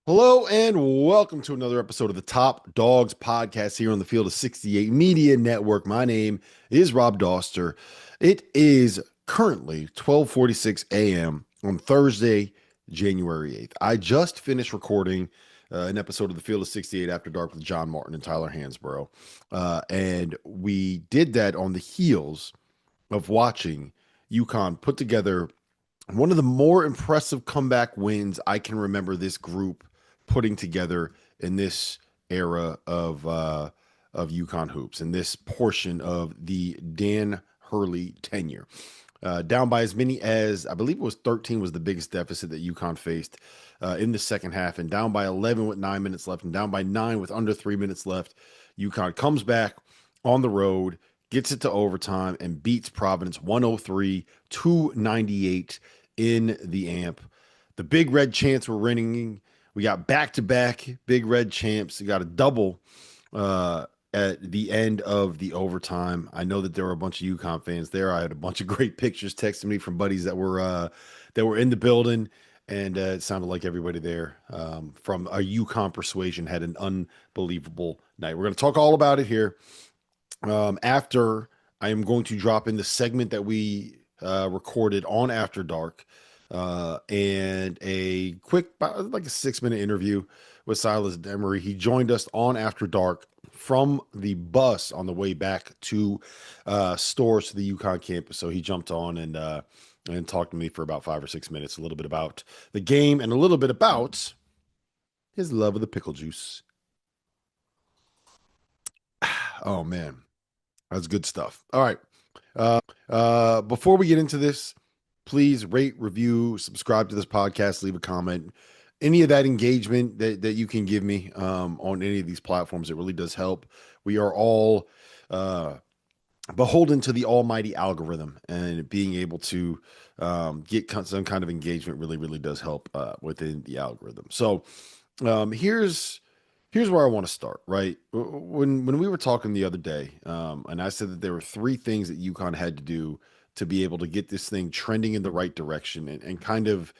Hello and welcome to another episode of the Top Dogs podcast here on the Field of 68 Media Network. My name is Rob Doster. It is currently 12:46 a.m. on Thursday, January 8th. I just finished recording an episode of the Field of 68 After Dark with John Martin and Tyler Hansborough. And we did that on the heels of watching UConn put together one of the more impressive comeback wins I can remember this group putting together in this era of UConn hoops, in this portion of the Dan Hurley tenure. Down by as many as I believe it was 13 was the biggest deficit that UConn faced in the second half, and down by 11 with 9 minutes left, and down by 9 with under 3 minutes left. UConn comes back on the road, gets it to overtime, and beats Providence 103-98 in the AMP. The Big Red chants were ringing. We got back-to-back Big Red champs. We got a double at the end of the overtime. I know that there were a bunch of UConn fans there. I had a bunch of great pictures texting me from buddies that were in the building, and it sounded like everybody there from a UConn persuasion had an unbelievable night. We're going to talk all about it here. After I am going to drop in the segment that we recorded on After Dark and a quick, like a 6-minute interview with Silas Demery. He joined us on After Dark from the bus on the way back to stores to the UConn campus. So he jumped on and talked to me for about 5 or 6 minutes, a little bit about the game and a little bit about his love of the pickle juice. Oh man, that's good stuff. All right. Before we get into this, please rate, review, subscribe to this podcast, leave a comment. Any of that engagement that you can give me on any of these platforms, it really does help. We are all beholden to the almighty algorithm, and being able to get some kind of engagement really, really does help within the algorithm. So here's where I want to start, right? When we were talking the other day, and I said that there were three things that UConn had to do to be able to get this thing trending in the right direction and kind of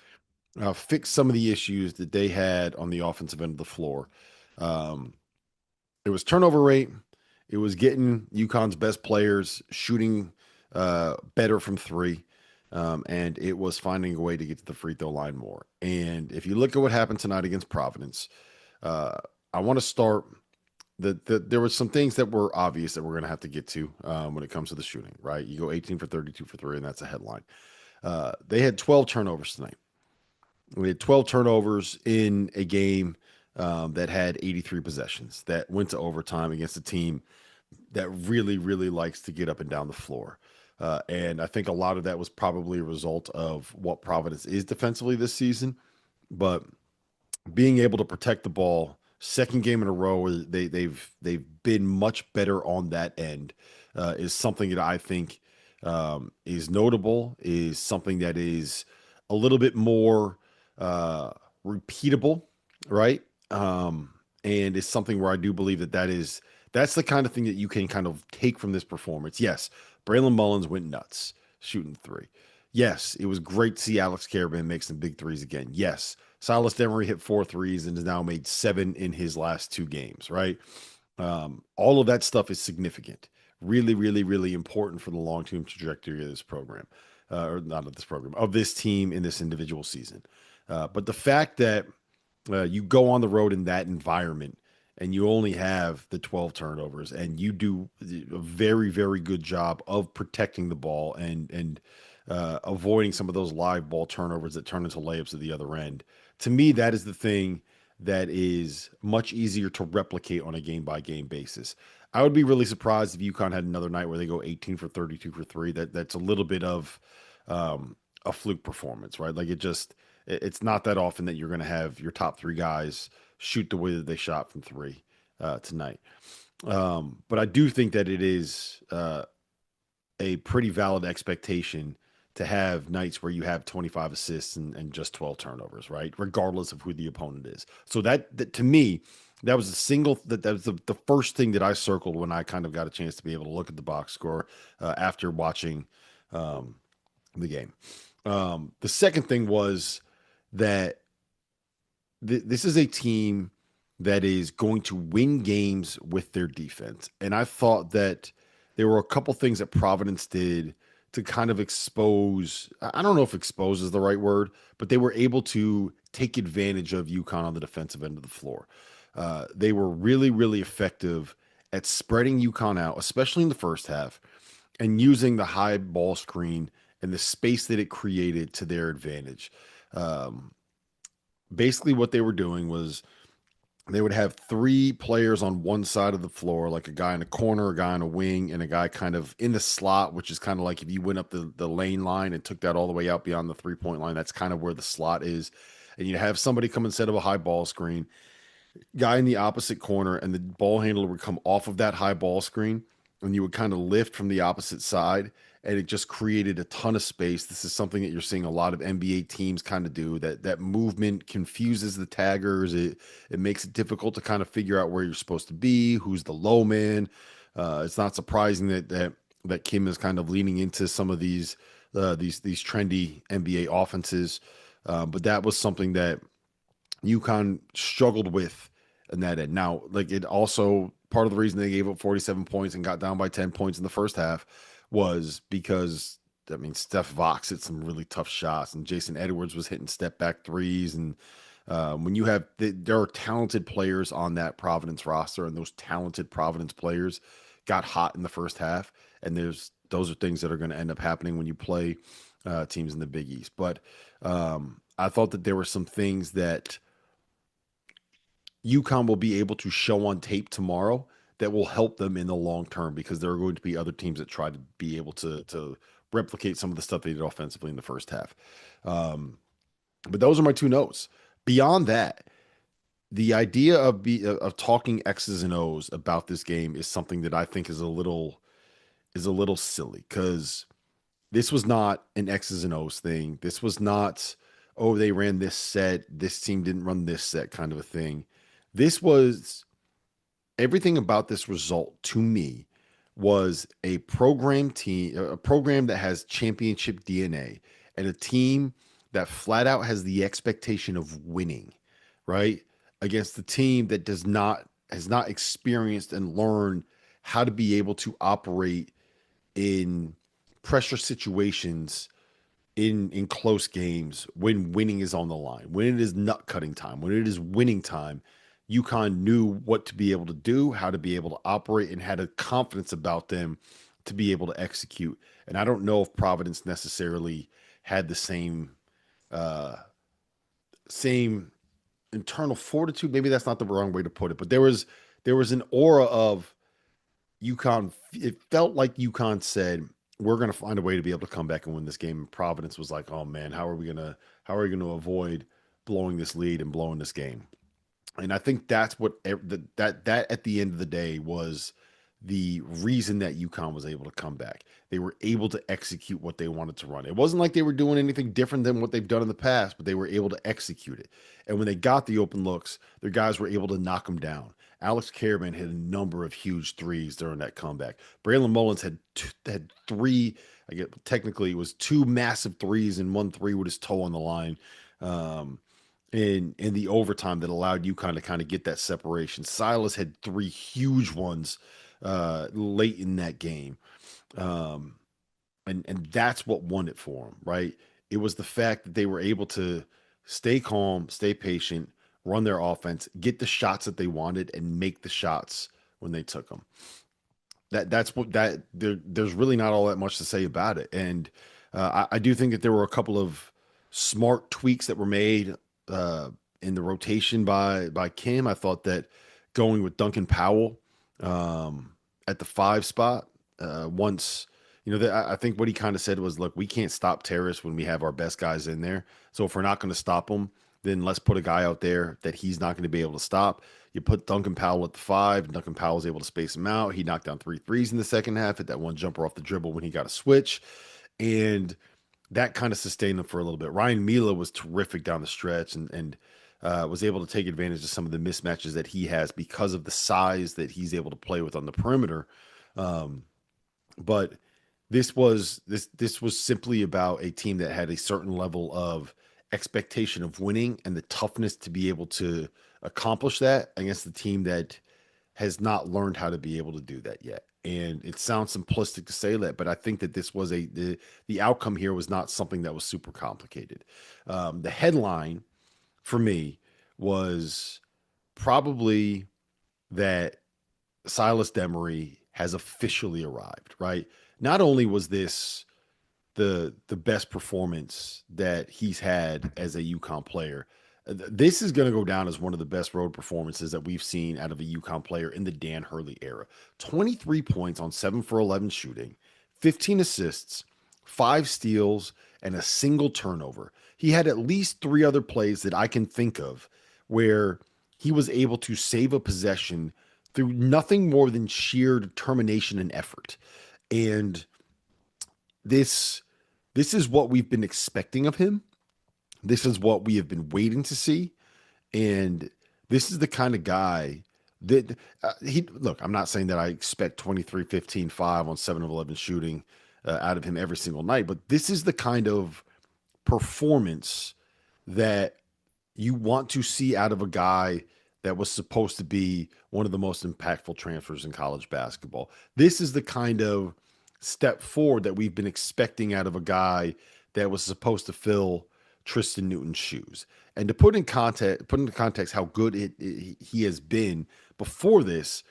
fix some of the issues that they had on the offensive end of the floor. Um, it was turnover rate. It was getting UConn's best players shooting better from three. And it was finding a way to get to the free throw line more. And if you look at what happened tonight against Providence, I want to start there was some things that were obvious that we're going to have to get to when it comes to the shooting, right? You go 18 for 32 for three, and that's a headline. They had 12 turnovers tonight. We had 12 turnovers in a game that had 83 possessions that went to overtime against a team that really, really likes to get up and down the floor. And I think a lot of that was probably a result of what Providence is defensively this season. But being able to protect the ball, second game in a row, they've been much better on that end, is something that I think is notable, is something that is a little bit more repeatable, right? And it's something where I do believe that's the kind of thing that you can kind of take from this performance. Yes, Braylon Mullins went nuts shooting three. Yes, it was great to see Alex Caravan make some big threes again. Yes, Silas Demery hit 4 threes and has now made 7 in his last 2 games, right? All of that stuff is significant. Really, really, really important for the long-term trajectory of this program, or not of this program, of this team in this individual season. But the fact that you go on the road in that environment and you only have the 12 turnovers and you do a very, very good job of protecting the ball and avoiding some of those live ball turnovers that turn into layups at the other end. To me, that is the thing that is much easier to replicate on a game by game basis. I would be really surprised if UConn had another night where they go 18 for 32 for three. That's a little bit of a fluke performance, right? Like it's not that often that you're going to have your top three guys shoot the way that they shot from three tonight. But I do think that it is a pretty valid expectation to have nights where you have 25 assists and just 12 turnovers, right? Regardless of who the opponent is. So that to me, that was that was the first thing that I circled when I kind of got a chance to be able to look at the box score after watching the game. The second thing was that this is a team that is going to win games with their defense. And I thought that there were a couple things that Providence did to kind of expose, I don't know if expose is the right word, but they were able to take advantage of UConn on the defensive end of the floor. They were really, really effective at spreading UConn out, especially in the first half, and using the high ball screen and the space that it created to their advantage. Um, Basically, what they were doing was they would have three players on one side of the floor, like a guy in a corner, a guy in a wing, and a guy kind of in the slot, which is kind of like if you went up the lane line and took that all the way out beyond the 3 point line, that's kind of where the slot is. And you have somebody come instead of a high ball screen, guy in the opposite corner, and the ball handler would come off of that high ball screen, and you would kind of lift from the opposite side, and it just created a ton of space. This is something that you're seeing a lot of NBA teams kind of do. That movement confuses the taggers. It makes it difficult to kind of figure out where you're supposed to be, who's the low man. It's not surprising that Kim is kind of leaning into some of these trendy NBA offenses. But that was something that UConn struggled with in that end. Now, like it also part of the reason they gave up 47 points and got down by 10 points in the first half was because I mean Steph Vox hit some really tough shots and Jason Edwards was hitting step back threes and when you have there are talented players on that Providence roster and those talented Providence players got hot in the first half and those are things that are going to end up happening when you play teams in the Big East. But I thought that there were some things that UConn will be able to show on tape tomorrow that will help them in the long term because there are going to be other teams that try to be able to replicate some of the stuff they did offensively in the first half. Um, but those are my two notes. Beyond that, the idea of talking X's and O's about this game is something that I think is a little silly because this was not an X's and O's thing. This was not, oh, they ran this set, this team didn't run this set kind of a thing. This was everything about this result to me was a program team, a program that has championship DNA and a team that flat out has the expectation of winning, right? Against the team that does not has not experienced and learned how to be able to operate in pressure situations in close games when winning is on the line, when it is nut cutting time, when it is winning time. UConn knew what to be able to do, how to be able to operate, and had a confidence about them to be able to execute. And I don't know if Providence necessarily had the uh, same internal fortitude. Maybe that's not the wrong way to put it, but there was an aura of UConn. It felt like UConn said, "We're going to find a way to be able to come back and win this game." And Providence was like, "Oh man, how are we gonna avoid blowing this lead and blowing this game?" And I think that's what that at the end of the day was the reason that UConn was able to come back. They were able to execute what they wanted to run. It wasn't like they were doing anything different than what they've done in the past, but they were able to execute it. And when they got the open looks, their guys were able to knock them down. Alex Caravan hit a number of huge threes during that comeback. Braylon Mullins had three. I get technically it was two massive threes and one three with his toe on the line. Um, in the overtime that allowed UConn to kind of get that separation. Silas had three huge ones late in that game. Um, and that's what won it for them, right? It was the fact that they were able to stay calm, stay patient, run their offense, get the shots that they wanted, and make the shots when they took them. That's what there's really not all that much to say about it. And I do think that there were a couple of smart tweaks that were made uh, in the rotation by Kim. I thought that going with Duncan Powell um, at the five spot once I think what he kind of said was, look, we can't stop Terrace when we have our best guys in there. So if we're not going to stop him, then let's put a guy out there that he's not going to be able to stop. You put Duncan Powell at the five, and Duncan Powell was able to space him out. He knocked down three threes in the second half, hit that one jumper off the dribble when he got a switch. And that kind of sustained him for a little bit. Ryan Mila was terrific down the stretch and was able to take advantage of some of the mismatches that he has because of the size that he's able to play with on the perimeter. Um, but this was simply about a team that had a certain level of expectation of winning and the toughness to be able to accomplish that against the team that has not learned how to be able to do that yet. And it sounds simplistic to say that, but I think that this was the outcome here was not something that was super complicated. The headline for me was probably that Silas Demery has officially arrived, right? Not only was this the best performance that he's had as a UConn player. This is going to go down as one of the best road performances that we've seen out of a UConn player in the Dan Hurley era. 23 points on 7 for 11 shooting, 15 assists, 5 steals, and a single turnover. He had at least 3 other plays that I can think of where he was able to save a possession through nothing more than sheer determination and effort. And this this is what we've been expecting of him. This is what we have been waiting to see. And this is the kind of guy that he look, I'm not saying that I expect 23, 15, 5 on 7 of 11 shooting out of him every single night, but this is the kind of performance that you want to see out of a guy that was supposed to be one of the most impactful transfers in college basketball. This is the kind of step forward that we've been expecting out of a guy that was supposed to fill Tristan Newton's shoes. And to put into context how good he has been before this,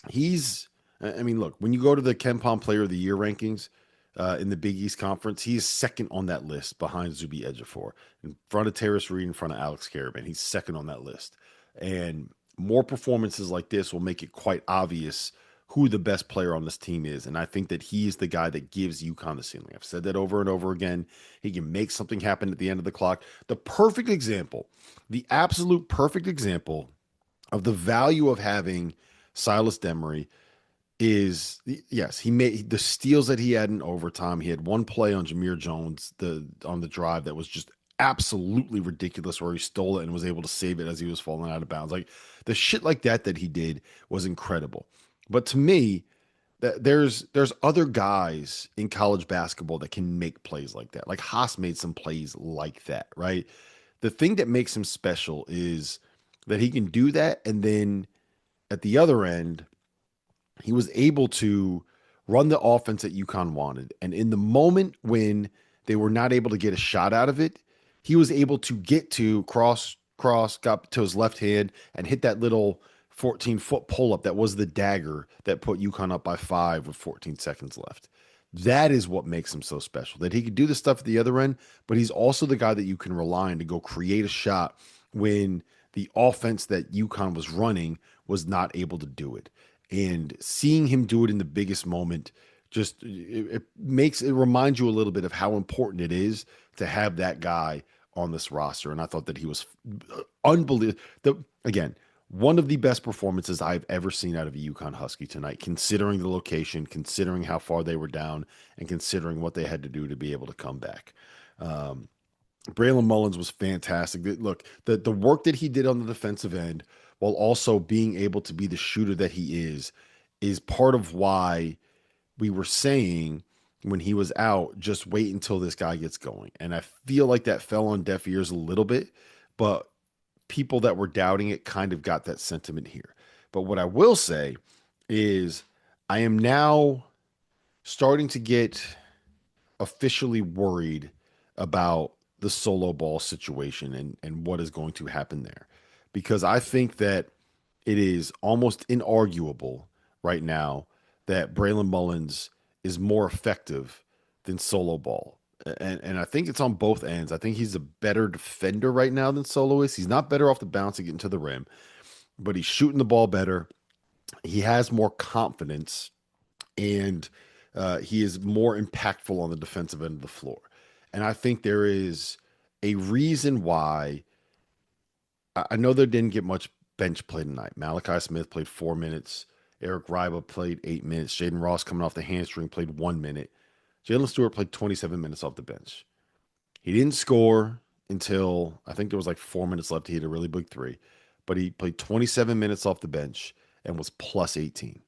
he's I mean, look, when you go to the KenPom Player of the Year rankings in the Big East Conference, he is second on that list behind Zuby Ejiofor, in front of Terrace Reed, in front of Alex Caravan. He's second on that list. And more performances like this will make it quite obvious who the best player on this team is. And I think that he is the guy that gives UConn the ceiling. I've said that over and over again. He can make something happen at the end of the clock. The perfect example, the absolute perfect example of the value of having Silas Demery is yes, he made the steals that he had in overtime. He had one play on Jameer Jones on the drive that was just absolutely ridiculous, where he stole it and was able to save it as he was falling out of bounds. Like the shit like that he did was incredible. But to me, there's other guys in college basketball that can make plays like that. Like Haas made some plays like that, right? The thing that makes him special is that he can do that, and then at the other end, he was able to run the offense that UConn wanted. And in the moment when they were not able to get a shot out of it, he was able to get to cross, got to his left hand and hit that little 14-foot pull up that was the dagger that put UConn up by 5 with 14 seconds left. That is what makes him so special, that he could do the stuff at the other end, but he's also the guy that you can rely on to go create a shot when the offense that UConn was running was not able to do it. And seeing him do it in the biggest moment just it reminds you a little bit of how important it is to have that guy on this roster. And I thought that he was unbelievable. Again, one of the best performances I've ever seen out of a UConn Husky tonight, considering the location, considering how far they were down, and considering what they had to do to be able to come back. Braylon Mullins was fantastic. Look, the work that he did on the defensive end, while also being able to be the shooter that he is part of why we were saying when he was out, just wait until this guy gets going. And I feel like that fell on deaf ears a little bit, but people that were doubting it kind of got that sentiment here. But what I will say is I am now starting to get officially worried about the solo ball situation and what is going to happen there. Because I think that it is almost inarguable right now that Braylon Mullins is more effective than solo ball. And I think it's on both ends. I think he's a better defender right now than Solo is. He's not better off the bounce and getting to the rim, but he's shooting the ball better. He has more confidence, and he is more impactful on the defensive end of the floor. And I think there is a reason why I know they didn't get much bench play tonight. Malachi Smith played 4 minutes. Eric Riba played 8 minutes. Jaden Ross, coming off the hamstring, played 1 minute. Jalen Stewart played 27 minutes off the bench. He didn't score until I think there was like 4 minutes left. He had a really big three, but he played 27 minutes off the bench and was plus 18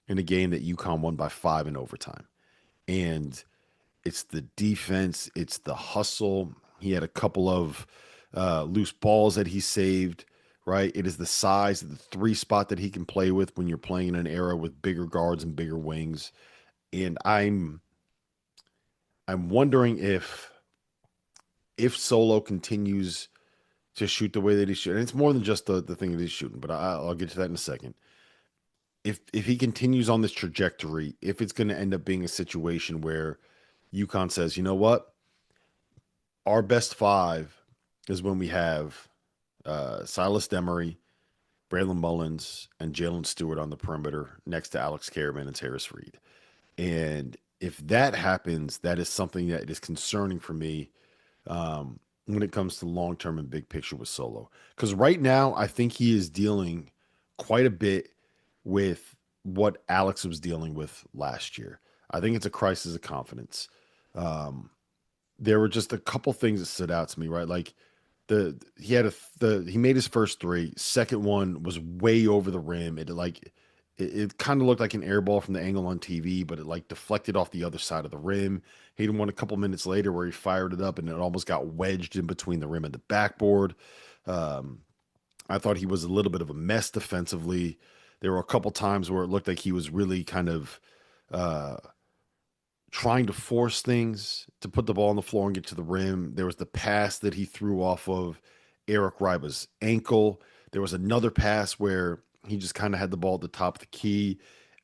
in a game that UConn won by 5 in overtime. And it's the defense, it's the hustle. He had a couple of loose balls that he saved, right? It is the size of the three spot that he can play with when you're playing in an era with bigger guards and bigger wings. And I'm wondering if Solo continues to shoot the way that he should. And it's more than just the thing that he's shooting, but I'll get to that in a second. If he continues on this trajectory, if it's going to end up being a situation where UConn says, you know what, our best five is when we have Silas Demery, Braylon Mullins, and Jalen Stewart on the perimeter next to Alex Caravan and Terrace Reed. And if that happens, that is something that is concerning for me when it comes to long term and big picture with Solo. Because right now, I think he is dealing quite a bit with what Alex was dealing with last year. I think it's a crisis of confidence. Um, there were just a couple things that stood out to me, right? Like he made his first three. Second one was way over the rim. It kind of looked like an air ball from the angle on TV, but it like deflected off the other side of the rim. He had one a couple minutes later where he fired it up and it almost got wedged in between the rim and the backboard. Um, I thought he was a little bit of a mess defensively. There were a couple times where it looked like he was really kind of uh, trying to force things to put the ball on the floor and get to the rim. There was the pass that he threw off of Eric Riba's ankle. There was another pass where he just kind of had the ball at the top of the key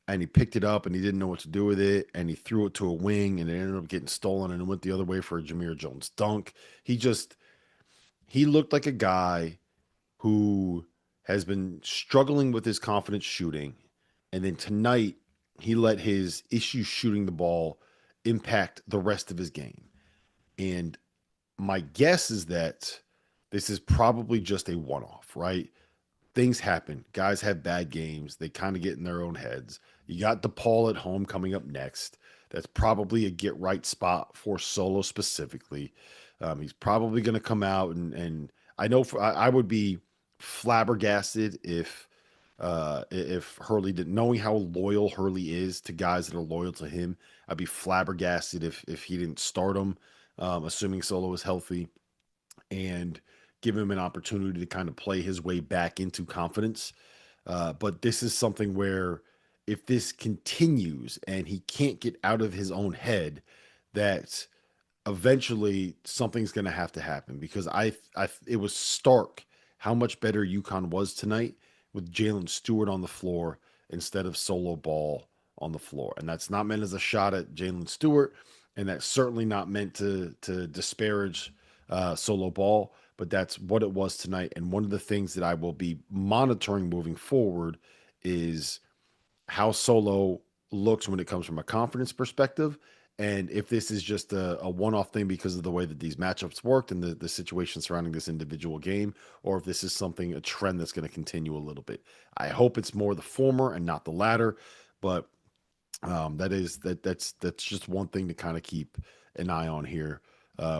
and he picked it up and he didn't know what to do with it and he threw it to a wing and it ended up getting stolen and it went the other way for a Jameer Jones dunk. He looked like a guy who has been struggling with his confidence shooting. And then tonight, he let his issues shooting the ball impact the rest of his game. And my guess is that this is probably just a one off, right? Things happen. Guys have bad games. They kind of get in their own heads. You got DePaul at home coming up next. That's probably a get right spot for Solo specifically. He's probably going to come out and I know I would be flabbergasted if Hurley didn't, knowing how loyal Hurley is to guys that are loyal to him. I'd be flabbergasted if he didn't start him, assuming Solo is healthy and give him an opportunity to kind of play his way back into confidence. But this is something where if this continues and he can't get out of his own head, that eventually something's going to happen because it was stark how much better UConn was tonight with Jalen Stewart on the floor instead of Solo Ball on the floor. And that's not meant as a shot at Jalen Stewart, and that's certainly not meant to disparage Solo Ball, but that's what it was tonight. And one of the things that I will be monitoring moving forward is how Solo looks when it comes from a confidence perspective. And if this is just a one-off thing because of the way that these matchups worked and the situation surrounding this individual game, or if this is something, a trend that's going to continue a little bit. I hope it's more the former and not the latter, but that's just one thing to kind of keep an eye on here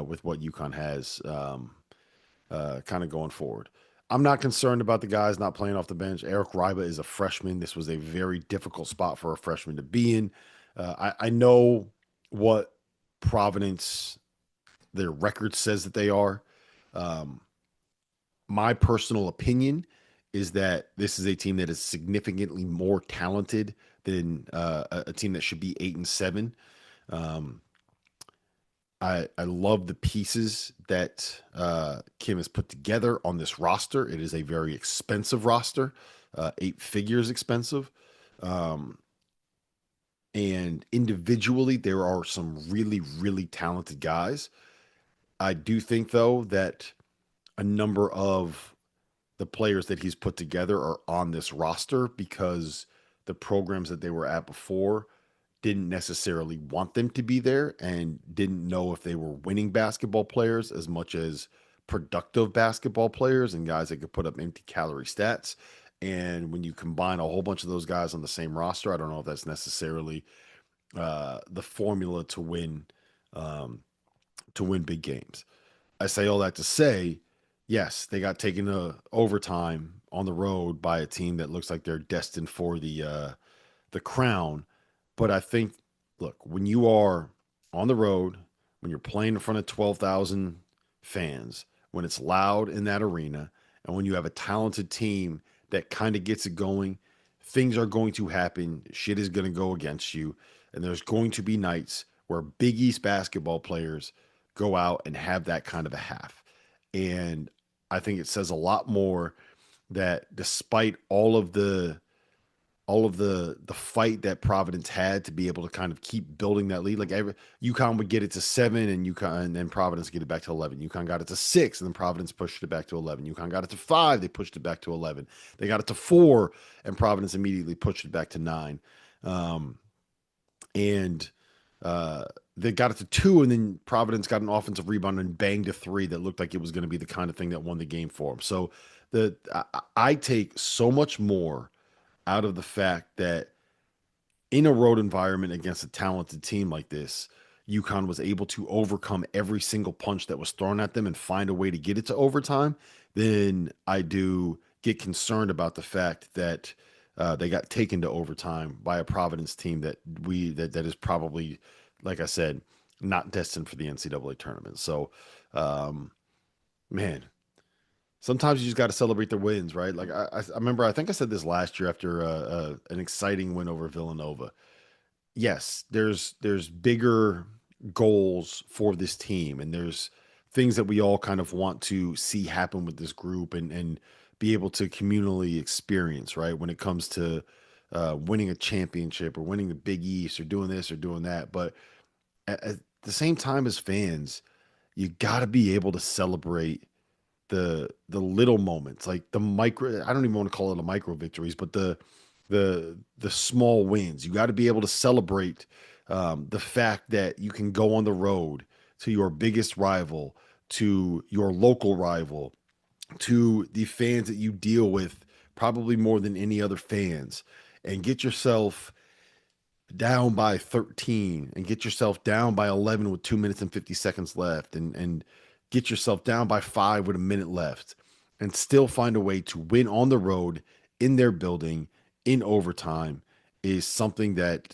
with what UConn has kind of going forward. I'm not concerned about the guys not playing off the bench. Eric Riba is a freshman. This was a very difficult spot for a freshman to be in. I know what Providence, their record says that they are. Um, my personal opinion is that this is a team that is significantly more talented than a team that should be 8-7. Um, I love the pieces that Kim has put together on this roster. It is a very expensive roster, 8 figures expensive. Um, and individually, there are some really, really talented guys. I do think, though, that a number of the players that he's put together are on this roster because the programs that they were at before didn't necessarily want them to be there and didn't know if they were winning basketball players as much as productive basketball players and guys that could put up empty calorie stats. And when you combine a whole bunch of those guys on the same roster, I don't know if that's necessarily the formula um, to win big games. I say all that to say, yes, they got taken to overtime on the road by a team that looks like they're destined for the crown. But I think, look, when you are on the road, when you're playing in front of 12,000 fans, when it's loud in that arena, and when you have a talented team that kind of gets it going, things are going to happen. Shit is going to go against you. And there's going to be nights where Big East basketball players go out and have that kind of a half. And I think it says a lot more that despite all of the fight that Providence had to be able to kind of keep building that lead. Like UConn would get it to 7 and then Providence get it back to 11. UConn got it to 6 and then Providence pushed it back to 11. UConn got it to 5, they pushed it back to 11. They got it to 4 and Providence immediately pushed it back to 9. And they got it to 2 and then Providence got an offensive rebound and banged a 3 that looked like it was going to be the kind of thing that won the game for them. So I take so much more out of the fact that in a road environment against a talented team like this, UConn was able to overcome every single punch that was thrown at them and find a way to get it to overtime, then I do get concerned about the fact that they got taken to overtime by a Providence team that is probably, like I said, not destined for the NCAA tournament. So, man, sometimes you just got to celebrate the wins, right? Like I remember, I think I said this last year after an exciting win over Villanova. Yes, there's bigger goals for this team, and there's things that we all kind of want to see happen with this group and be able to communally experience, right? When it comes to winning a championship or winning the Big East or doing this or doing that. But at the same time as fans, you got to be able to celebrate the little moments, like the micro, I don't even want to call it a micro victories, but the small wins. You got to be able to celebrate the fact that you can go on the road to your biggest rival, to your local rival, to the fans that you deal with probably more than any other fans, and get yourself down by 13 and get yourself down by 11 with 2 minutes and 50 seconds left and get yourself down by 5 with a minute left and still find a way to win on the road in their building in overtime is something that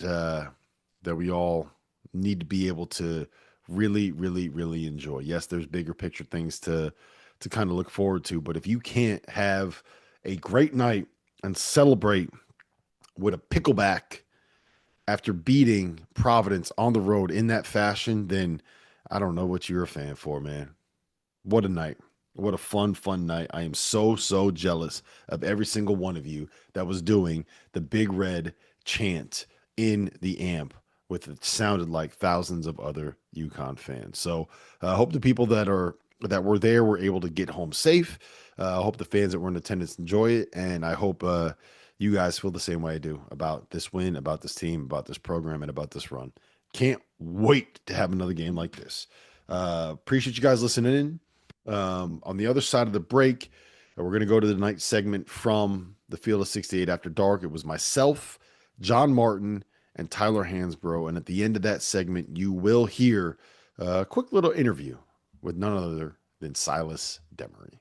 that we all need to be able to really, really, really enjoy. Yes, there's bigger picture things to kind of look forward to, but if you can't have a great night and celebrate with a pickleback after beating Providence on the road in that fashion, then I don't know what you're a fan for, man. What a night. What a fun night. I am so jealous of every single one of you that was doing the Big Red chant in the amp with it sounded like thousands of other UConn fans. So I hope the people that were there were able to get home safe. I hope the fans that were in attendance enjoy it. And I hope you guys feel the same way I do about this win, about this team, about this program, and about this run. Can't wait to have another game like this. Appreciate you guys listening in. On the other side of the break, we're going to go to the night segment from the Field of 68 After Dark. It was myself, John Martin, and Tyler Hansbrough. And at the end of that segment, you will hear a quick little interview with none other than Silas Demery.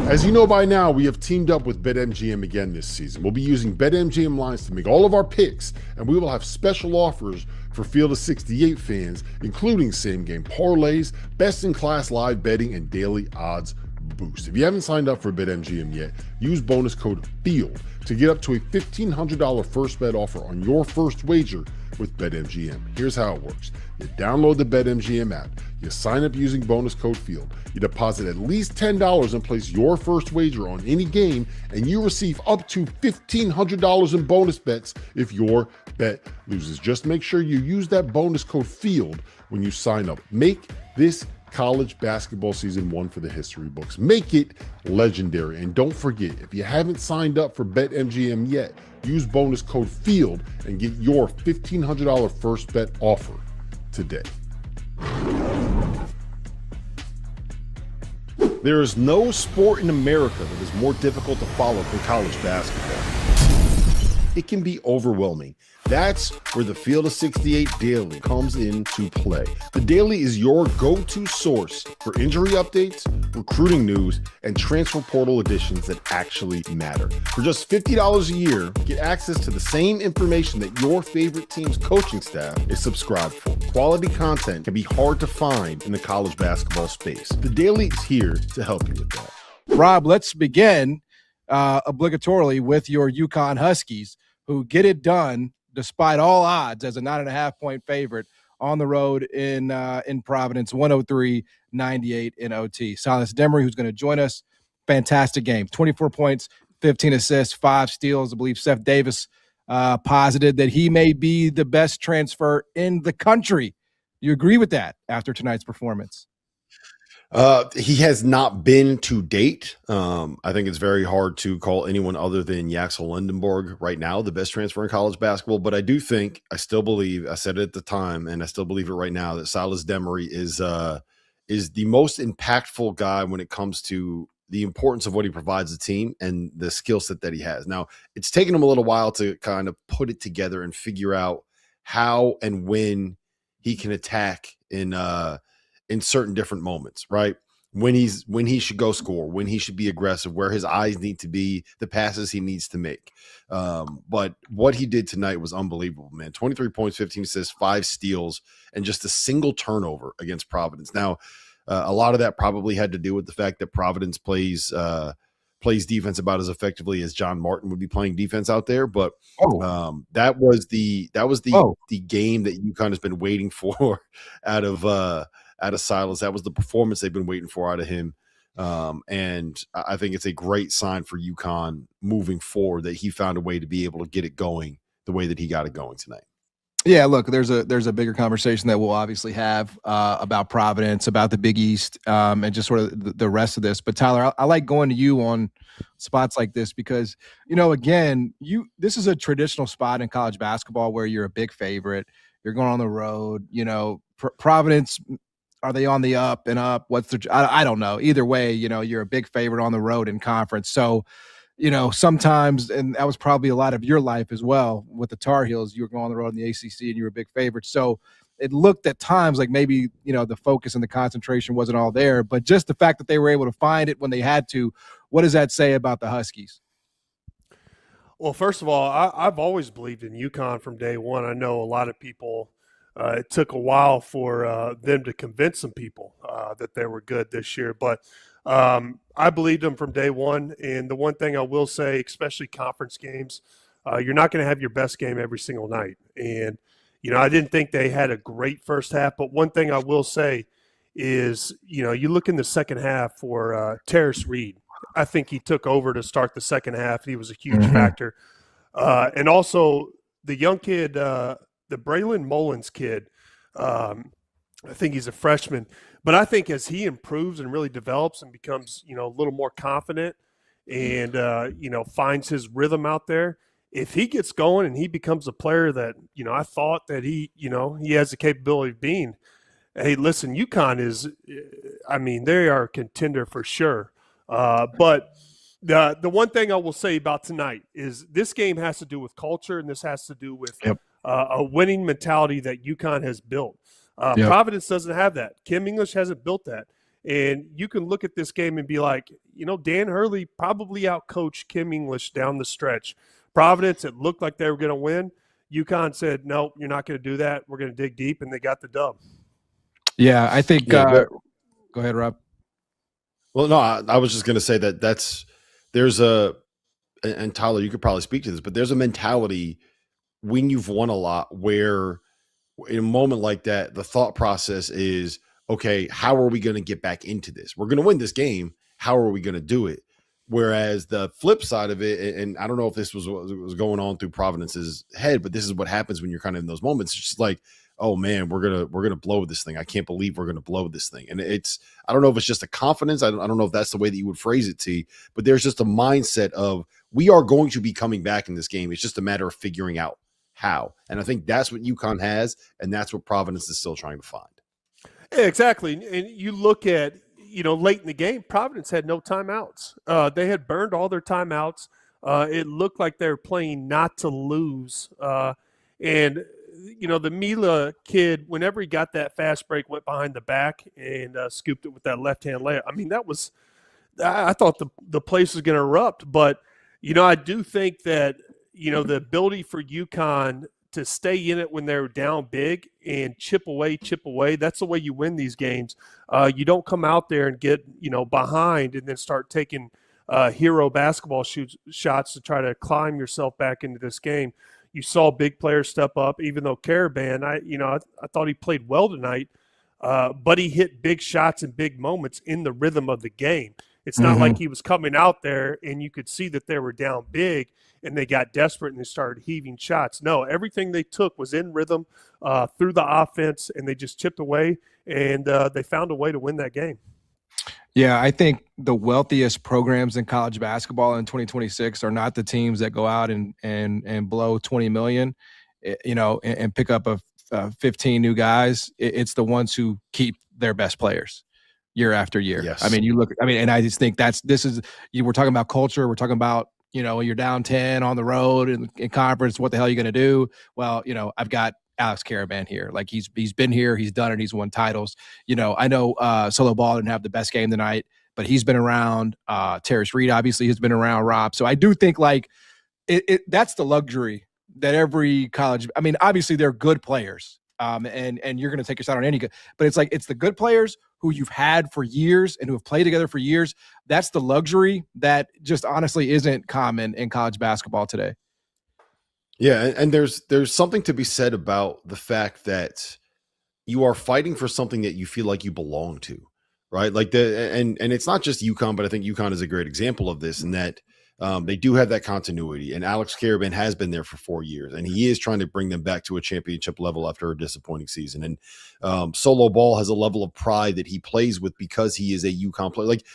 As you know by now, we have teamed up with BetMGM again this season. We'll be using BetMGM lines to make all of our picks, and we will have special offers for Field of 68 fans, including same-game parlays, best-in-class live betting, and daily odds boost. If you haven't signed up for BetMGM yet, use bonus code FIELD to get up to a $1,500 first bet offer on your first wager with BetMGM. Here's how it works. You download the BetMGM app. You sign up using bonus code FIELD. You deposit at least $10 and place your first wager on any game, and you receive up to $1,500 in bonus bets if your bet loses. Just make sure you use that bonus code FIELD when you sign up. Make this college basketball season one for the history books. Make it legendary. And don't forget, if you haven't signed up for BetMGM yet, use bonus code FIELD and get your $1,500 first bet offer today. There is no sport in America that is more difficult to follow than college basketball. it can be overwhelming. That's where the Field of 68 Daily comes into play. The Daily is your go-to source for injury updates, recruiting news, and transfer portal additions that actually matter. For just $50 a year, get access to the same information that your favorite team's coaching staff is subscribed for. Quality content can be hard to find in the college basketball space. The Daily is here to help you with that. Rob, let's begin obligatorily with your UConn Huskies, who get it done despite all odds as a 9.5-point favorite on the road in Providence, 103-98 in OT. Silas Demery, who's going to join us, fantastic game. 24 points, 15 assists, 5 steals. I believe Seth Davis posited that he may be the best transfer in the country. You agree with that after tonight's performance? He has not been to date. I think it's very hard to call anyone other than Yaxel Lindenborg right now the best transfer in college basketball. But I still believe, I said it at the time, and I still believe it right now, that Silas Demery is the most impactful guy when it comes to the importance of what he provides the team and the skill set that he has. Now, it's taken him a little while to kind of put it together and figure out how and when he can attack in certain different moments, right? When he should go score, when he should be aggressive, where his eyes need to be, the passes he needs to make. But what he did tonight was unbelievable, man. 23 points, 15 assists, 5 steals, and just a single turnover against Providence. Now, a lot of that probably had to do with the fact that Providence plays defense about as effectively as John Martin would be playing defense out there. But that was the game that UConn has been waiting for out of Silas. That was the performance they've been waiting for out of him. And I think it's a great sign for UConn moving forward that he found a way to be able to get it going the way that he got it going tonight. Yeah, look, there's a bigger conversation that we'll obviously have about Providence, about the Big East, and just sort of the rest of this. But Tyler, I like going to you on spots like this because, again, this is a traditional spot in college basketball where you're a big favorite. You're going on the road. Providence, are they on the up and up? I don't know. Either way, you're a big favorite on the road in conference. So, sometimes, and that was probably a lot of your life as well with the Tar Heels, you were going on the road in the ACC and you were a big favorite. So it looked at times like maybe, the focus and the concentration wasn't all there, but just the fact that they were able to find it when they had to, what does that say about the Huskies? Well, first of all, I've always believed in UConn from day one. I know a lot of people, it took a while for them to convince some people that they were good this year, but I believed them from day one. And the one thing I will say, especially conference games, you're not going to have your best game every single night. And, I didn't think they had a great first half, but one thing I will say is, you look in the second half for Terrace Reed. I think he took over to start the second half. He was a huge factor. And also the young kid, the Braylon Mullins kid, I think he's a freshman. But I think as he improves and really develops and becomes, a little more confident and, finds his rhythm out there, if he gets going and he becomes a player that, I thought that he has the capability of being, hey, listen, UConn is, they are a contender for sure. But the one thing I will say about tonight is this game has to do with culture, and this has to do with a winning mentality that UConn has built. Providence doesn't have that. Kim English hasn't built that. And you can look at this game and be like, Dan Hurley probably outcoached Kim English down the stretch. Providence, it looked like they were going to win. UConn said, no, you're not going to do that. We're going to dig deep, and they got the dub. Yeah, I think go ahead, Rob. Well, no, I was just going to say and Tyler, you could probably speak to this, but there's a mentality when you've won a lot where in a moment like that, the thought process is, okay, how are we going to get back into this? We're going to win this game. How are we going to do it? Whereas the flip side of it, and I don't know if this was what was going on through Providence's head, but this is what happens when you're kind of in those moments. It's just like, oh man, we're gonna blow this thing. I can't believe we're gonna blow this thing. And I don't know if it's just a confidence. I don't know if that's the way that you would phrase it, T. But there's just a mindset of we are going to be coming back in this game. It's just a matter of figuring out how. And I think that's what UConn has, and that's what Providence is still trying to find. Yeah, exactly. And you look at, late in the game, Providence had no timeouts. They had burned all their timeouts. It looked like they were playing not to lose. And the Mila kid, whenever he got that fast break, went behind the back and scooped it with that left-hand layup. I mean, that was – I thought the place was going to erupt. But, I do think that, the ability for UConn to stay in it when they're down big and chip away, that's the way you win these games. You don't come out there and get, behind and then start taking hero basketball shots to try to climb yourself back into this game. You saw big players step up, even though Caravan, I thought he played well tonight, but he hit big shots and big moments in the rhythm of the game. It's not like he was coming out there and you could see that they were down big and they got desperate and they started heaving shots. No, everything they took was in rhythm through the offense, and they just chipped away, and they found a way to win that game. Yeah, I think the wealthiest programs in college basketball in 2026 are not the teams that go out and blow 20 million, and pick up 15 new guys. It's the ones who keep their best players year after year. Yes. I mean, and I just think we're talking about culture. We're talking about, you're down 10 on the road in conference. What the hell are you going to do? Well, I've got Alex Caravan here. Like he's been here, he's done it, he's won titles. I know Solo Ball didn't have the best game tonight, but he's been around. Terrence Reed obviously has been around, Rob. So I do think like that's the luxury that every college. I mean, obviously they're good players, and you're going to take a shot on any good, but it's the good players who you've had for years and who have played together for years. That's the luxury that just honestly isn't common in college basketball today. Yeah, and there's something to be said about the fact that you are fighting for something that you feel like you belong to, right? Like and it's not just UConn, but I think UConn is a great example of this, in that they do have that continuity. And Alex Caravan has been there for 4 years, and he is trying to bring them back to a championship level after a disappointing season. And Solo Ball has a level of pride that he plays with because he is a UConn player. Like,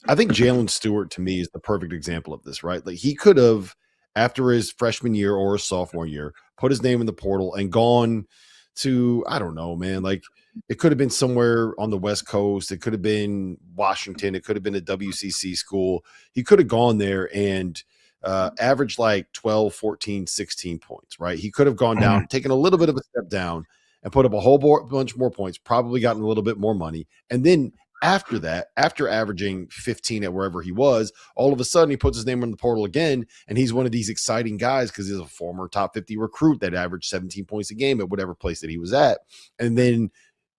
I think Jalen Stewart, to me, is the perfect example of this, right? Like, he could have, after his freshman year or his sophomore year, put his name in the portal and gone to, I don't know, man, like it could have been somewhere on the West Coast. It could have been Washington. It could have been a WCC school. He could have gone there and averaged like 12, 14, 16 points, right? He could have gone down, taken a little bit of a step down and put up a whole bunch more points, probably gotten a little bit more money. And then after that, after averaging 15 at wherever he was, all of a sudden he puts his name in the portal again, and he's one of these exciting guys because he's a former top 50 recruit that averaged 17 points a game at whatever place that he was at. And then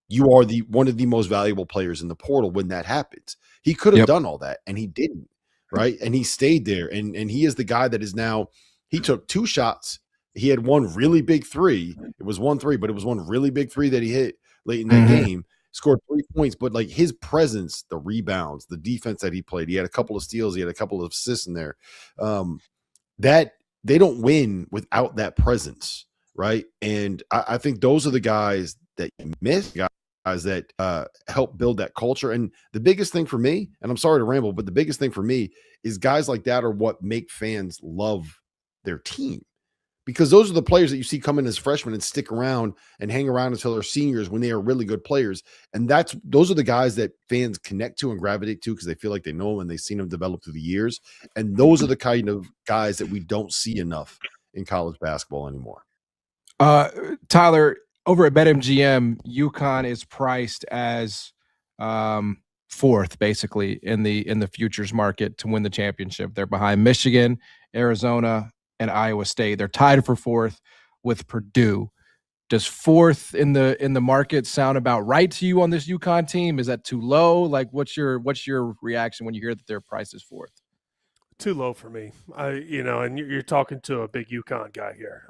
you are one of the most valuable players in the portal when that happens. He could have done all that, and he didn't, right? And he stayed there, and he is the guy that is now – he took 2 shots. He had one really big three. It was 1-3, but it was one really big three that he hit late in that game. Scored 3 points, but like his presence, the rebounds, the defense that he played, he had a couple of steals, he had a couple of assists in there. That they don't win without that presence, right? And I think those are the guys that you miss, guys that help build that culture. And the biggest thing for me, and I'm sorry to ramble, but the biggest thing for me is guys like that are what make fans love their team. Because those are the players that you see come in as freshmen and stick around and hang around until they're seniors when they are really good players. And those are the guys that fans connect to and gravitate to because they feel like they know them and they've seen them develop through the years. And those are the kind of guys that we don't see enough in college basketball anymore. Tyler, over at BetMGM, UConn is priced as 4th, basically, in the futures market to win the championship. They're behind Michigan, Arizona, and Iowa State. They're tied for 4th with Purdue. Does 4th in the market sound about right to you on this UConn team? Is that too low? Like, what's your reaction when you hear that their price is 4th? Too low for me. And you're talking to a big UConn guy here.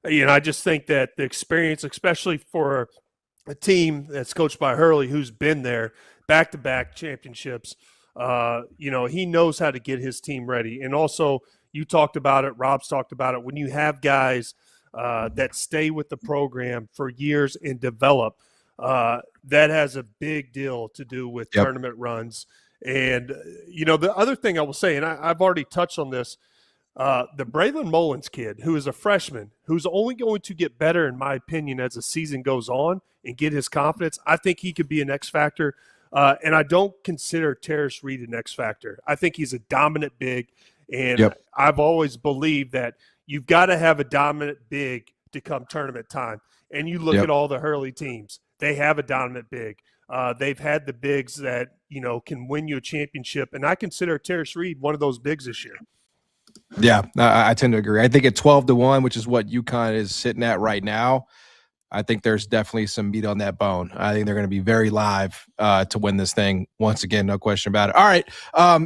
I just think that the experience, especially for a team that's coached by Hurley, who's been there back-to-back championships, he knows how to get his team ready. And also, you talked about it, Rob's talked about it, when you have guys that stay with the program for years and develop, that has a big deal to do with tournament runs. And, the other thing I will say, and I've already touched on this, the Braylon Mullins kid, who is a freshman, who's only going to get better, in my opinion, as the season goes on and get his confidence. I think he could be an X factor. And I don't consider Terrence Reed an X factor. I think he's a dominant big. And Yep. I've always believed that you've got to have a dominant big to come tournament time. And you look at all the Hurley teams, they have a dominant big. They've had the bigs that, can win you a championship. And I consider Terrace Reed one of those bigs this year. Yeah, I tend to agree. I think at 12-1, which is what UConn is sitting at right now, I think there's definitely some meat on that bone. I think they're going to be very live to win this thing once again, no question about it. All right,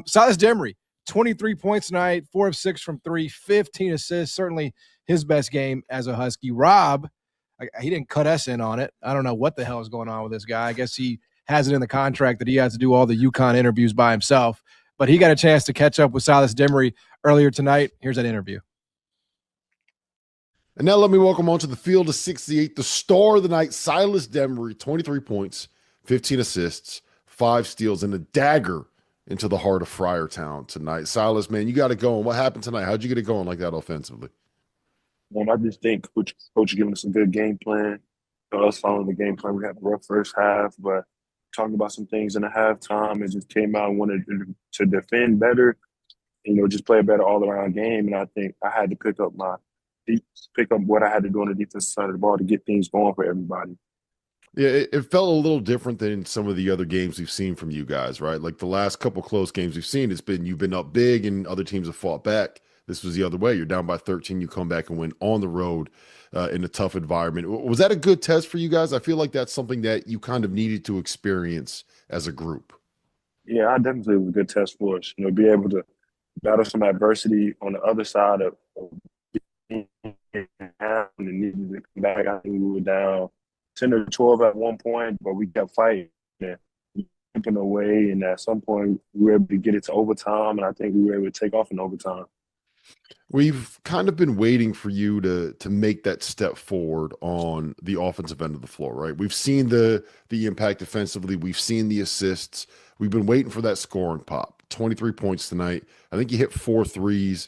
Silas Demery, 23 points tonight, 4 of 6 from 3, 15 assists, certainly his best game as a Husky. Rob, he didn't cut us in on it. I don't know what the hell is going on with this guy. I guess he has it in the contract that he has to do all the UConn interviews by himself, but he got a chance to catch up with Silas Demery earlier tonight. Here's that interview. And now let me welcome onto the field of 68, the star of the night, Silas Demery, 23 points, 15 assists, 5 steals, and a dagger into the heart of Friartown tonight. Silas, man, you got it going. What happened tonight? How'd you get it going like that offensively? I just think coach giving us a good game plan. Us following the game plan. We had a rough first half, but talking about some things in the halftime, it just came out and wanted to defend better, just play a better all-around game. And I think I had to pick up what I had to do on the defensive side of the ball to get things going for everybody. Yeah, it felt a little different than some of the other games we've seen from you guys, right? Like the last couple close games we've seen, you've been up big and other teams have fought back. This was the other way. You're down by 13, you come back and win on the road in a tough environment. Was that a good test for you guys? I feel like that's something that you kind of needed to experience as a group. Yeah, I definitely was a good test for us. Be able to battle some adversity on the other side of being down and needing to come back. I think we were down 10-12 at one point, but we kept fighting and chipping away. And at some point, we were able to get it to overtime, and I think we were able to take off in overtime. We've kind of been waiting for you to make that step forward on the offensive end of the floor, right? We've seen the impact defensively. We've seen the assists. We've been waiting for that scoring pop. 23 points tonight. I think you hit 4 threes,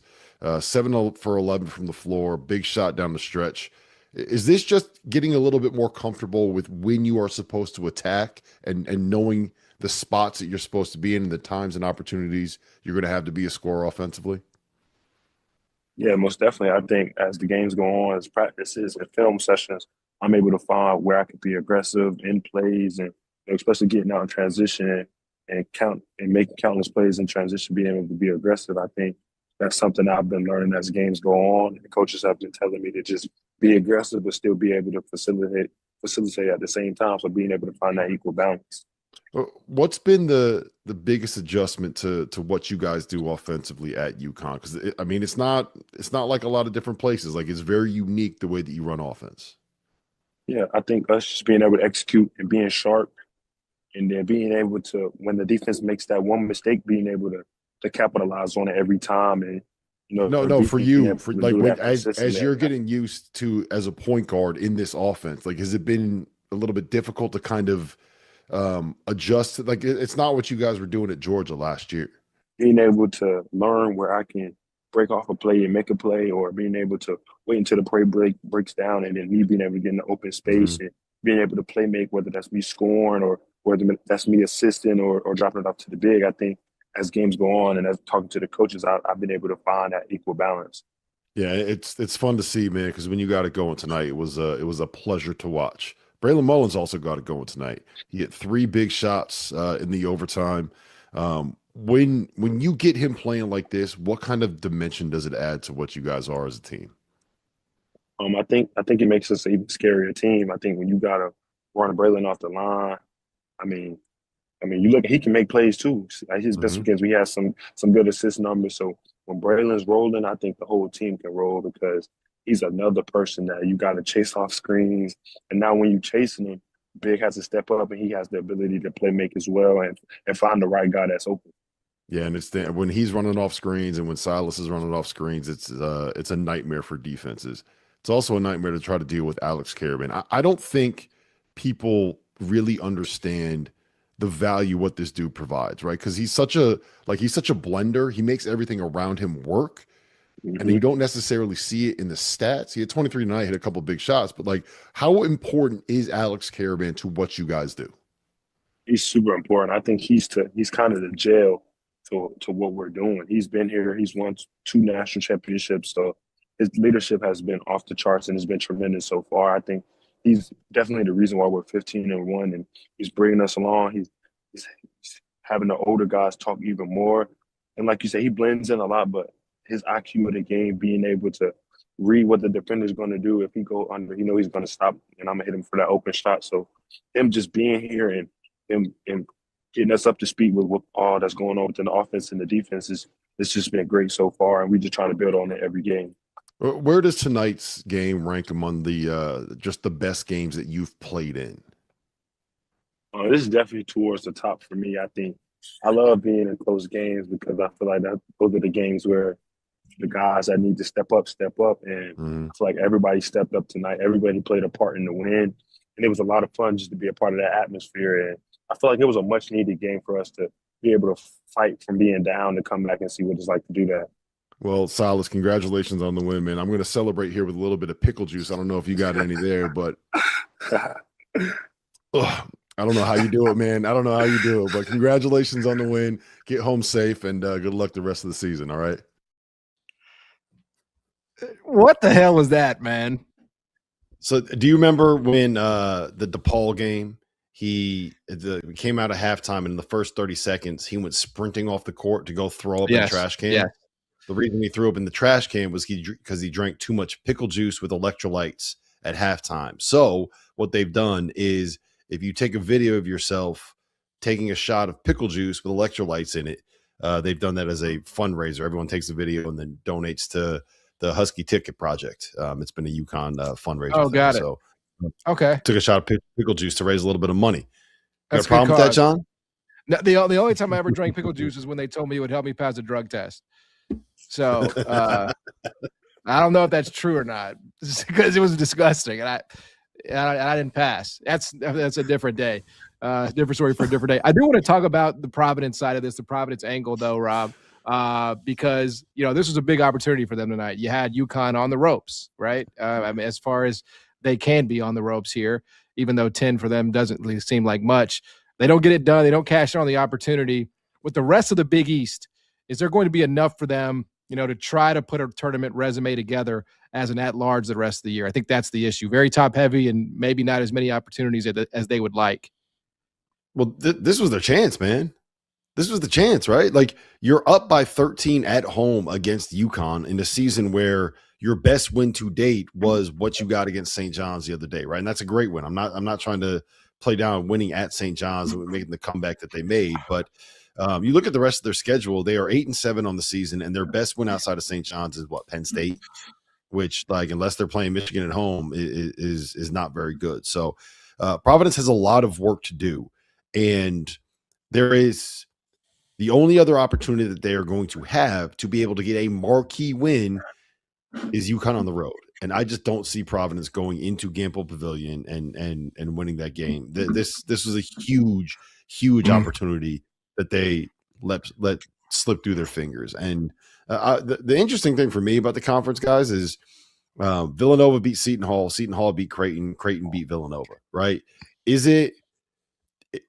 7 for 11 from the floor, big shot down the stretch. Is this just getting a little bit more comfortable with when you are supposed to attack and knowing the spots that you're supposed to be in and the times and opportunities you're going to have to be a scorer offensively? Yeah, most definitely. I think as the games go on, as practices and film sessions, I'm able to find where I can be aggressive in plays and especially getting out in transition and making countless plays in transition, being able to be aggressive. I think that's something I've been learning as games go on. And coaches have been telling me to just be aggressive but still be able to facilitate at the same time. So being able to find that equal balance. What's been the biggest adjustment to what you guys do offensively at UConn? Because it's not like a lot of different places. Like it's very unique the way that you run offense. Yeah, I think us just being able to execute and being sharp, and then being able to, when the defense makes that one mistake, being able to capitalize on it every time. And no, for you, for like as you're yeah. getting used to as a point guard in this offense, like has it been a little bit difficult to kind of adjust? Like it's not what you guys were doing at Georgia last year. Being able to learn where I can break off a play and make a play, or being able to wait until the play breaks down, and then me being able to get in the open space and being able to play make, whether that's me scoring or whether that's me assisting or dropping it off to the big. I think as games go on and as talking to the coaches, I've been able to find that equal balance. Yeah, it's fun to see, man, because when you got it going tonight, it was a pleasure to watch. Braylon Mullins also got it going tonight. He hit 3 big shots in the overtime. When you get him playing like this, what kind of dimension does it add to what you guys are as a team? I think it makes us an even scarier team. I think when you got to run Braylon off the line, I mean, you look, he can make plays too. Like his best weekends, we have some good assist numbers. So when Braylon's rolling, I think the whole team can roll because he's another person that you got to chase off screens. And now when you're chasing him, Big has to step up, and he has the ability to play make as well and find the right guy that's open. Yeah, and when he's running off screens and when Silas is running off screens, it's a nightmare for defenses. It's also a nightmare to try to deal with Alex Karaban. I don't think people really understand the value what this dude provides, right? Because he's such a blender. He makes everything around him work. And you don't necessarily see it in the stats. He had 23 tonight, hit a couple big shots, but like, how important is Alex Karaban to what you guys do? He's super important. I think he's kind of the gel to what we're doing. He's been here. He's won 2 national championships. So his leadership has been off the charts and has been tremendous so far. I think he's definitely the reason why we're 15-1, and he's bringing us along. He's having the older guys talk even more. And like you said, he blends in a lot, but his IQ of the game, being able to read what the defender's going to do. If he go under, he's going to stop, and I'm going to hit him for that open shot. So him just being here and him getting us up to speed with all that's going on within the offense and the defense it's just been great so far, and we just trying to build on it every game. Where does tonight's game rank among the just the best games that you've played in? This is definitely towards the top for me. I think I love being in close games because I feel like those are the games where the guys that need to step up. And I feel like everybody stepped up tonight. Everybody played a part in the win. And it was a lot of fun just to be a part of that atmosphere. And I feel like it was a much needed game for us to be able to fight from being down to come back and see what it's like to do that. Well, Silas, congratulations on the win, man. I'm going to celebrate here with a little bit of pickle juice. I don't know if you got any there, but I don't know how you do it, man. I don't know how you do it, but congratulations on the win. Get home safe, and good luck the rest of the season, all right? What the hell was that, man? So do you remember when the DePaul game, he came out of halftime, and in the first 30 seconds, he went sprinting off the court to go throw up in the trash can? Yeah. The reason he threw up in the trash can was because he drank too much pickle juice with electrolytes at halftime. So what they've done is if you take a video of yourself taking a shot of pickle juice with electrolytes in it, they've done that as a fundraiser. Everyone takes a video and then donates to the Husky Ticket Project. It's been a UConn fundraiser. Oh, got it. So, okay. Took a shot of pickle juice to raise a little bit of money. That's got a problem with that, John? No, the only time I ever drank pickle juice is when they told me it would help me pass a drug test. So I don't know if that's true or not because it was disgusting, and I didn't pass. That's a different day, different story for a different day. I do want to talk about the Providence side of this, the Providence angle, though, Rob, because this was a big opportunity for them tonight. You had UConn on the ropes, right? I mean, as far as they can be on the ropes here, even though 10 for them doesn't really seem like much. They don't get it done. They don't cash in on the opportunity. With the rest of the Big East, is there going to be enough for them, to try to put a tournament resume together as an at-large the rest of the year? I think that's the issue. Very top-heavy and maybe not as many opportunities as they would like. Well, this was their chance, man. This was the chance, right? Like, you're up by 13 at home against UConn in a season where your best win to date was what you got against St. John's the other day, right? And that's a great win. I'm not trying to play down winning at St. John's and making the comeback that they made, but you look at the rest of their schedule, they are 8-7 on the season, and their best win outside of St. John's is what, Penn State, which, like, unless they're playing Michigan at home, is not very good. So Providence has a lot of work to do, and there is the only other opportunity that they are going to have to be able to get a marquee win is UConn on the road. And I just don't see Providence going into Gamble Pavilion and winning that game. This was a huge opportunity that they let slip through their fingers. And the interesting thing for me about the conference, guys, is Villanova beat Seton Hall beat Creighton beat Villanova, right? Is it,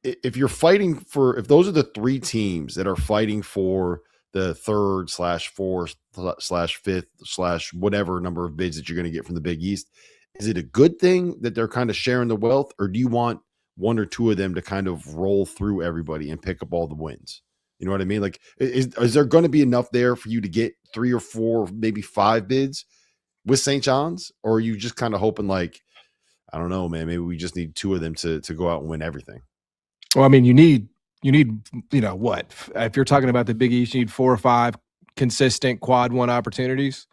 if you're fighting for, if those are the three teams that are fighting for the 3rd/4th/5th/whatever number of bids that you're going to get from the Big East, is it a good thing that they're kind of sharing the wealth, or do you want one or two of them to kind of roll through everybody and pick up all the wins? You know what I mean? Like, is there going to be enough there for you to get 3 or 4, maybe 5 bids with St. John's? Or are you just kind of hoping, like, I don't know, man, maybe we just need 2 of them to go out and win everything? Well, I mean, you need, what? If you're talking about the Big East, you need 4 or 5 consistent quad 1 opportunities.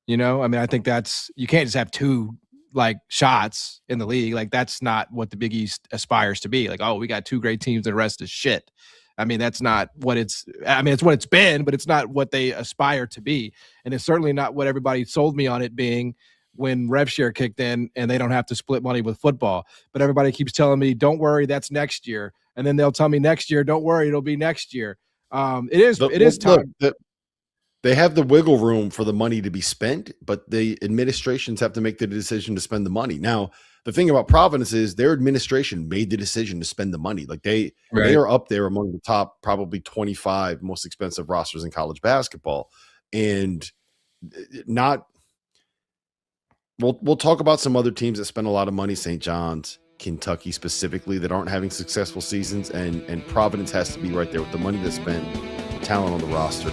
I mean, I think you can't just have 2 like shots in the league. Like, that's not what the Big East aspires to be. Like, oh, we got 2 great teams and the rest is shit. I mean, that's not what it's what it's been, but it's not what they aspire to be. And it's certainly not what everybody sold me on it being when rev share kicked in and they don't have to split money with football. But everybody keeps telling me, don't worry, that's next year. And then they'll tell me next year, don't worry, it'll be next year. It is time. They have the wiggle room for the money to be spent, but the administrations have to make the decision to spend the money. Now, The thing about Providence is their administration made the decision to spend the money. Like they are up there among the top probably 25 most expensive rosters in college basketball. And not we'll talk about some other teams that spend a lot of money, St. John's, Kentucky specifically, that aren't having successful seasons, and Providence has to be right there with the money that's spent, the talent on the roster.